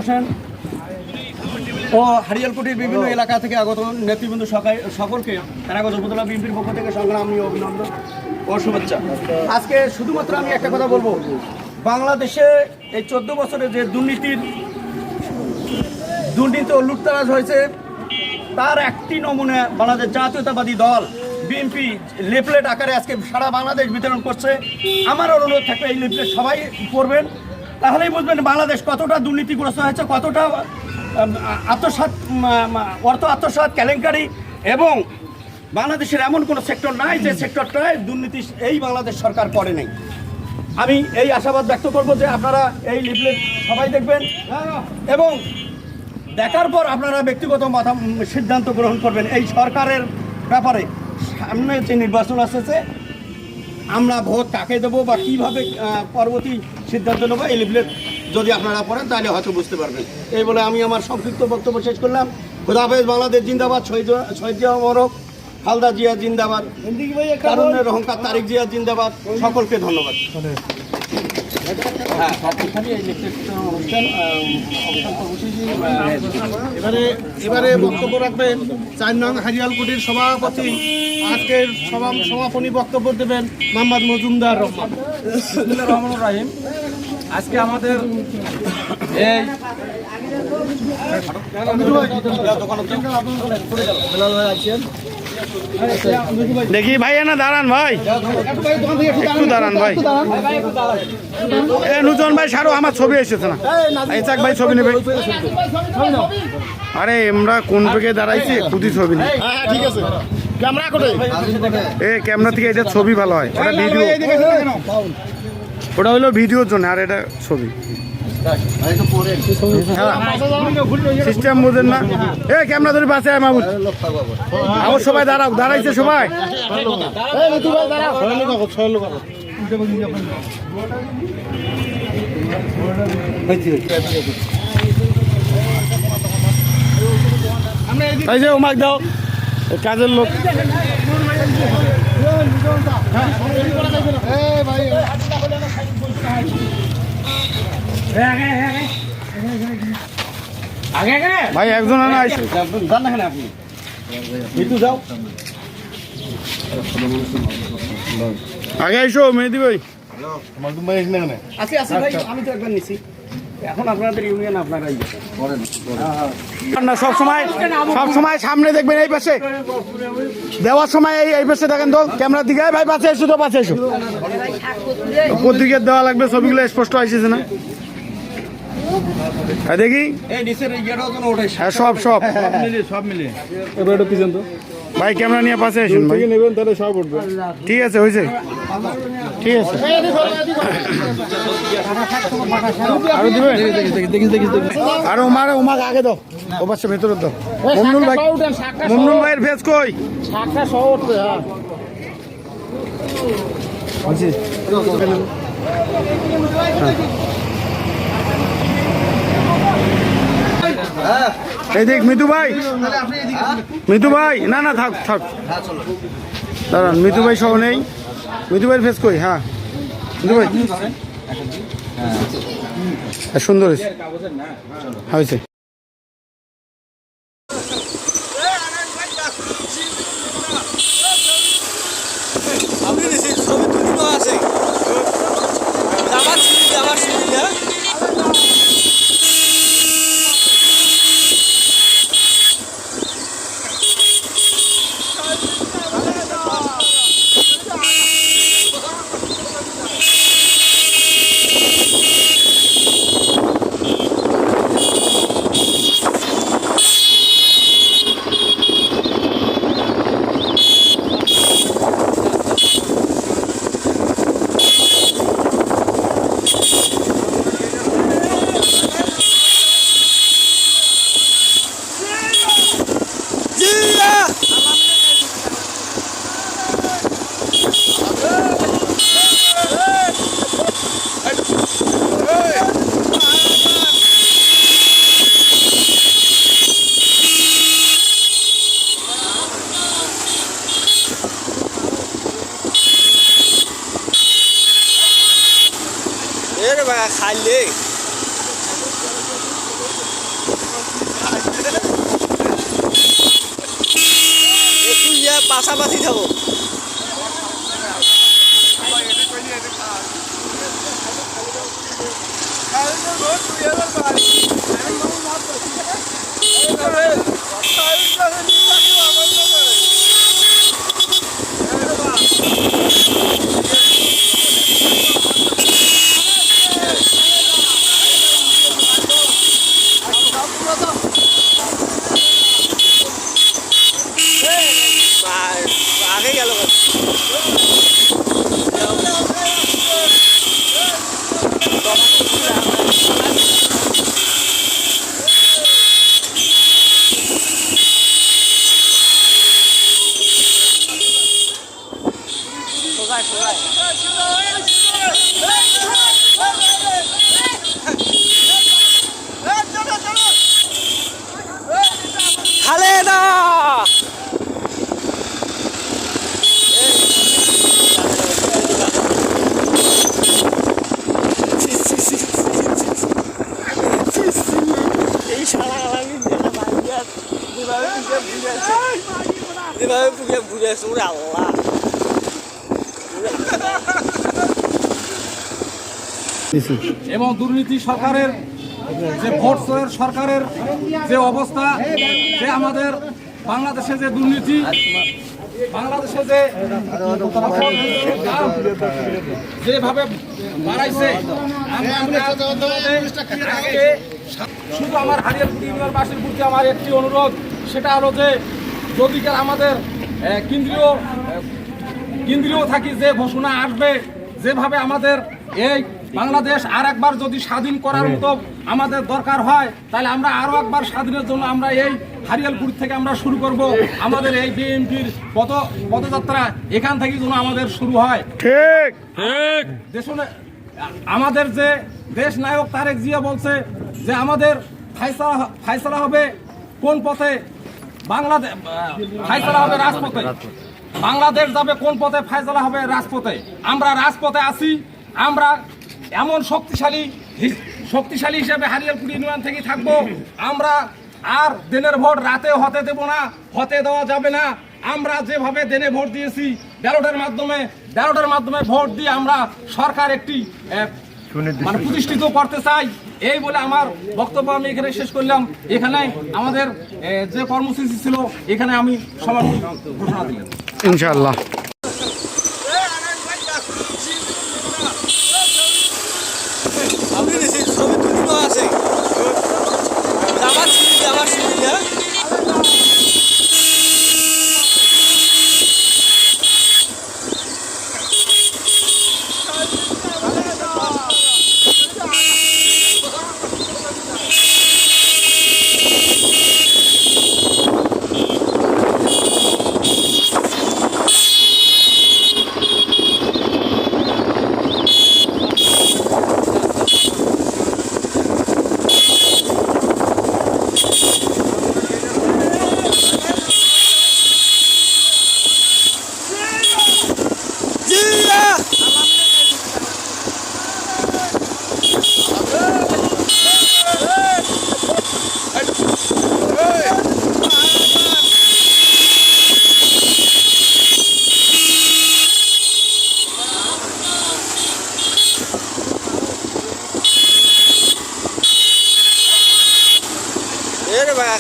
হোসেন ও হারিয়ালকুটির বিভিন্ন এলাকা থেকে আগত নেতৃবৃন্দ সকলকে কানাগঞ্জ উপজেলা বিএনপির পক্ষ থেকে সংগ্রামী অভিনন্দন ও শুভেচ্ছা। আজকে শুধুমাত্র আমি একটা কথা বলবো, বাংলাদেশে এই 14 বছরে যে দুর্নীতি ও লুটতরাজ হয়েছে তার একটি নমুনা বাংলাদেশ জাতীয়তাবাদী দল বিএনপি লিফলেট আকারে আজকে সারা বাংলাদেশ বিতরণ করছে। আমার অনুরোধ থাকবে এই লিফলেট সবাই পড়বেন, তাহলেই বুঝবেন বাংলাদেশ কতটা দুর্নীতিগ্রস্ত হয়েছে, কতটা অর্থ আত্মসাৎ কেলেঙ্কারি, এবং বাংলাদেশের এমন কোনো সেক্টর নাই যে সেক্টরটায় দুর্নীতি এই বাংলাদেশ সরকার করে নাই। আমি এই আশাবাদ ব্যক্ত করব যে আপনারা এই লিফলেট সবাই দেখবেন এবং দেখার পর আপনারা ব্যক্তিগত সিদ্ধান্ত গ্রহণ করবেন এই সরকারের ব্যাপারে। সামনে যে নির্বাচন আসছে, আমরা ভোট কাকে দেবো বা কীভাবে পরবর্তী সিদ্ধান্ত নেবো, এই লিফলেট যদি আপনারা পড়েন তাহলে হয়তো বুঝতে পারবেন। এই বলে আমি আমার সংক্ষিপ্ত বক্তব্য শেষ করলাম। খোদা হাফেজ, বাংলাদেশ জিন্দাবাদ, শহীদ জিয়া অমরক, খালেদা জিয়া জিন্দাবাদ, তারুণ্যের অহংকার তারেক জিয়া জিন্দাবাদ। সকলকে ধন্যবাদ। এবারে বক্তব্য রাখবেন 4 নং হারিয়ালকুটির সভাপতি, আজকের সমাপনী বক্তব্য দেবেন মোহাম্মদ মজুমদার রহমান। বিসমিল্লাহির রহমানির রহিম। আজকে আমাদের এই দেখি ভাই না দাঁড়ান ভাই, একটু দাঁড়ান ভাই। নুজন ভাই সারো, আমার ছবি এসেছে না, চাক ভাই ছবি নেবে। আরে আমরা কোন পেকে দাঁড়াইছি, খুদি ছবি নেই। ঠিক আছে, ক্যামেরা কোথায়? ক্যামেরা থেকে এটা ছবি ভালো হয়, এটা ভিডিও, ওটা হলো ভিডিওর জন্য, আর এটা ছবি সিস্টেম বুঝেন না। ক্যামেরা ধরে পাশে মাহবুব, আমার সবাই দাঁড়াও, দাঁড়াইছে সবাই। এই যে ওমাক দাও, কাজের লোক। ভাই একজন আপনি মৃত্যু যাও আগে এসো মেহেদি ভাই। আজকে আসি ভাই, আমি তো একবার নিছি, এখন আপনাদের ইউনিয়ন আপনারাই না। সব সময় সামনে দেখবেন, এই পাশে দেওয়ার সময় এই পাশে দেখেন তো, ক্যামেরার দিকে। ভাই পাশে এসো তো, পাশে এসো, পত্রিকার দেওয়া লাগবে, ছবিগুলো স্পষ্ট আসছে না দেখি। সব মিলিয়ে এবার একটু পিছন তো ভাই, ক্যামেরা নিয়ে পাশে আসুন ভাই, নেবেন তাহলে সব উঠবে। ঠিক আছে, হয়েছে, ঠিক আছে। আরো দিবেন, আর ওমাক আগে দাও, ও পাশে ভেতরে দাও। মমনুল ভাইয়ের ফেস কই? এই দেখ মিতু ভাই, না থাক দাঁড়ান, মিতু ভাই সহ নেই। মিতু ভাইয়ের ফেস কই? হ্যাঁ মিতু ভাই, সুন্দর হয়েছে। পাশাপাশি থাকো। আগে গেল খালেদা আল্লাহ এবং দুর্নীতি সরকারের যে ভোট চোরের সরকারের যে অবস্থা, যে আমাদের বাংলাদেশে যে দুর্নীতি, বাংলাদেশে যে যেভাবে বাড়াইছে, শুধু আমার হারিয়াপুর ইউনিয়নবাসীর প্রতি আমার একটি অনুরোধ, সেটা হলো যে যদি আমাদের কেন্দ্রীয় থাকি যে ঘোষণা আসবে, যেভাবে আমাদের এই বাংলাদেশ আর একবার যদি স্বাধীন করার মতো আমাদের দরকার হয়, তাহলে আমরা আরো একবার স্বাধীনের জন্য আমরা এই হারিয়ালপুর থেকে আমরা শুরু করব। আমাদের এই বিএনপির পদযাত্রা এখান থেকে যেন আমাদের শুরু হয়। ঠিক দেশনে আমাদের যে দেশ নায়ক তারেক জিয়া বলছে যে আমাদের ফায়সালা হবে কোন পথে, বাংলাদেশ ফায়সালা হবে রাজপথে, বাংলাদেশ যাবে কোন পথে, ফায়সালা হবে রাজপথে। আমরা রাজপথে আছি, আমরা এমন শক্তিশালী হিসেবে হারিয়ালপুর ইউনিয়ন থেকে থাকবো। আমরা আর দিনের ভোট রাতে হতে দেব না, হতে দেওয়া যাবে না। আমরা যেভাবে দিনে ভোট দিয়েছি ব্যালটের মাধ্যমে ভোট দিয়ে আমরা সরকার একটি মানে প্রতিষ্ঠিত করতে চাই। এই বলে আমার বক্তব্য আমি এখানে শেষ করলাম। এখানে আমাদের যে কর্মসূচি ছিল এখানে আমি সমাপ্তি ঘোষণা দিলাম। ইনশাআল্লাহ। আছে আমার সুবিধা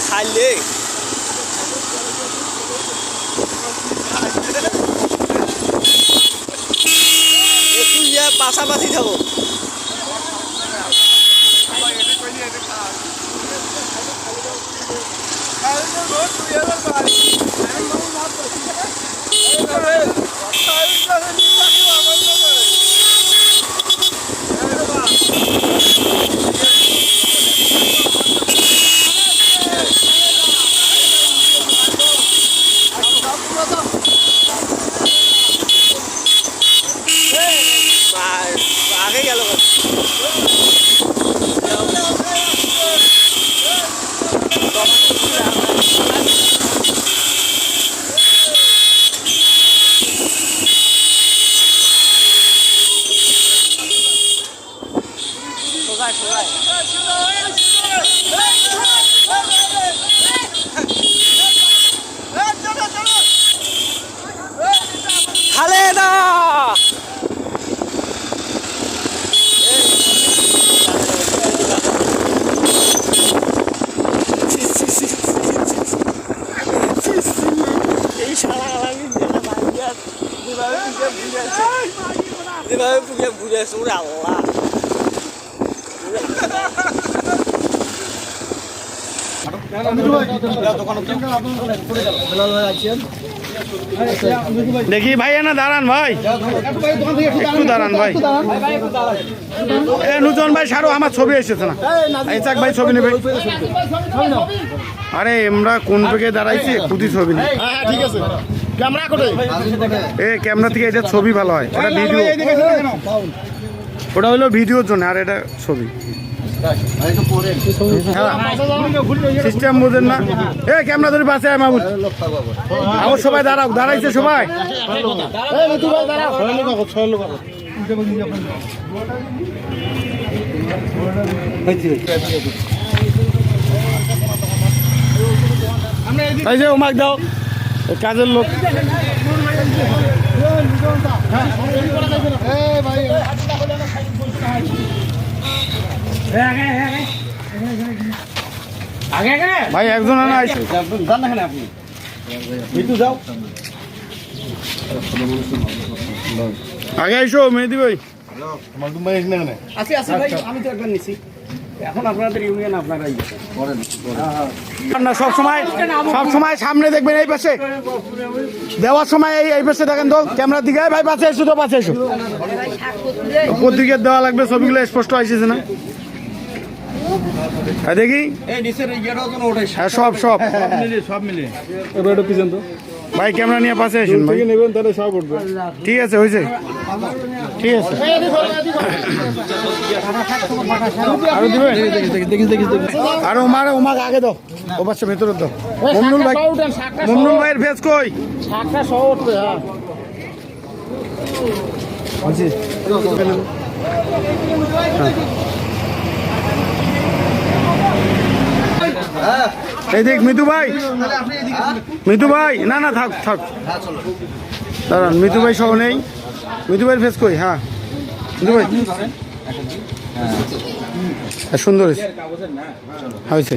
খাইলে একটু পাশাপাশি থাকো। আগে গেল যে বুঝেছে ওরে আল্লাহ দেখি ভাই না দাঁড়ান ভাই, একটু দাঁড়ান ভাই। এ নুজন ভাই সারো, আমার ছবি এসেছে না। ইসাক ভাই ছবি নেবে। আরে আমরা কোন দিকে দাঁড়াইছি, খুদি ছবি নেই। ঠিক আছে ক্যামেরা কোটে এ ক্যামেরা থেকে এটা ছবি ভালো হয়, এটা ভিডিও, ওটা হলো ভিডিওর জন্য, আর এটা ছবি। সিস্টেম বুঝেন না। এ ক্যামেরা ধরে পাশে আয় মাহমুদ, আমার সবাই দাঁড়াও, দাঁড়াইছে সবাই। এই যে ওমাক দাও, কাজের লোক। ভাই একজন না আইছে, যান না আপনি মিতু যাও। আগে আইসো মেহেদি ভাই। আছি আছি ভাই, আমি তো একবার নিছি। এখন আপনাদের ইউনিয়ন আপনারাই না, সব সময় সামনে দেখবেন, এই পাশে দেওয়ার সময় এই পাশে দেখেন তো ক্যামেরার দিকে। ভাই পাশে এসো, তো পাশে এসো। পত্রিকা দেওয়া লাগবে, ছবিগুলো স্পষ্ট আসছে না? হ্যাঁ দেখি, এই নিচের ইয়েটাও যেন ওঠে। হ্যাঁ সব মিলিয়ে এবার একটু পিছন তো ভাই ক্যামেরা নিয়ে পাশে আসুন ভাই। নেবেন তাহলে সব উঠবে। ঠিক আছে, হয়েছে, ঠিক আছে। আরো দিবে, আর ওমাকে আগে দাও, ও পাশে ভেতরে দাও। মমনুল ভাইয়ের ফেস কই? এই দেখ মিতু ভাই, না না থাক দাঁড়ান, মিতু ভাই সহ নেই। মিতু ভাইয়ের ফেস কই? হ্যাঁ মিতু ভাই, সুন্দর হয়েছে।